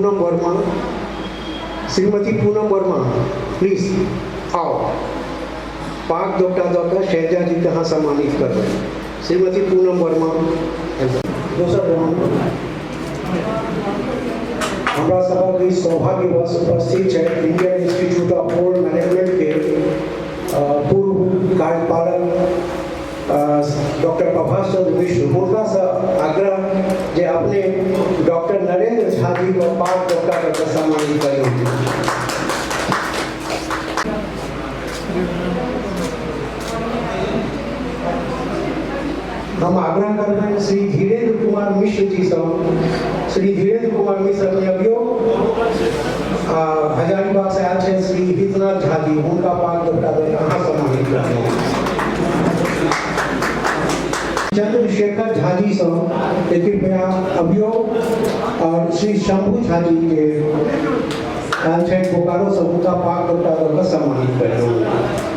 Poonam Verma, Shrimati Poonam Verma please आओ। पाक दोपटा दौकर शहजा जी कहाँ सम्मानित कर रहे हैं। श्रीमती पूनम वर्मा। दोसर हमारा सभा की सौभाग्यवश उपस्थित है Indian institute of port management के पूर्व कार्यपालक डॉक्टर प्रभाष चंद्र मिश्र। उनका से आग्रह जे अपने डॉक्टर नरेंद्र झा जी को पाक दोपटा कर सम्मानित करेंगे। हम आग्रह कर रहे हैं श्री धीरेन्द्र कुमार मिश्र जी से। श्री धीरेन्द्र कुमार मिश्र ने अभियो हजारीबाग से आए हैं। श्री विद्यनाथ झा जी उनका पाक दोपटा कहाँ सम्मानित करते हैं। चंद्रशेखर झा जी से कृपया अभियो और श्री शंभू झा जी के आए हैं बोकारो से उनका पाक दोपटा सम्मानित करते हैं।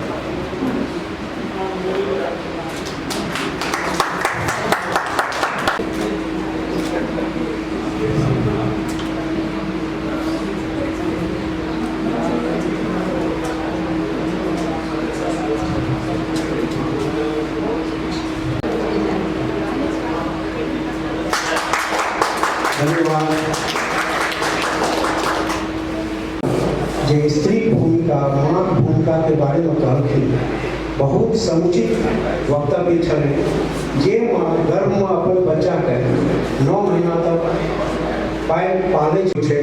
जे स्त्री भूमिका माँ भूमिका के बारे में कहलखिन बहुत समुचित वक्तव्य छलै। जे माँ गर्भ में अपन बच्चा के 9 महीना तक पाले छै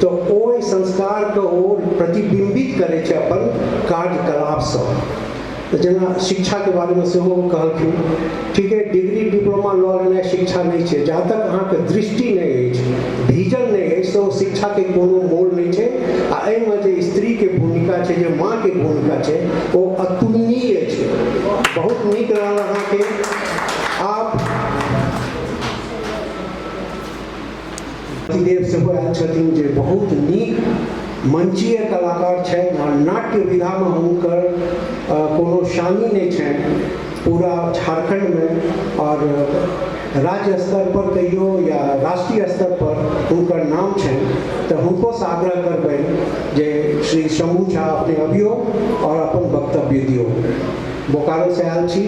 तो ओहि संस्कार के ओ प्रतिबिंबित करे छै अपन कार्यकलाप से। जेना शिक्षा के बारे में सेहो कहलखिन ठीक है डिग्री डिप्लोमा लऽ लेनाइ शिक्षा नहीं छै। जहाँ तक अहाँ के दृष्टि नहीं अछि विजन नहीं अछि तो शिक्षा के कोनो मोल नहीं छै। आ एहिमे जे स्त्री के भूमिका छै जे माँ के भूमिका छै ओ अतुलनीय छै। बहुत नीक लागल अहाँ के आप देव सेहो आयल छथिन जे बहुत नीक मंचीय कलाकार छै। नाट्य विधा में हुनकर कोनो शानी नहीं छै पूरा झारखंड में और राज्य स्तर पर कहियो या राष्ट्रीय स्तर पर उनकर नाम छै। तो हुनको से आग्रह करबै जे श्री शंभू झा अपने अभियो और अपन वक्तव्य दियो। बोकारो से आयल छी।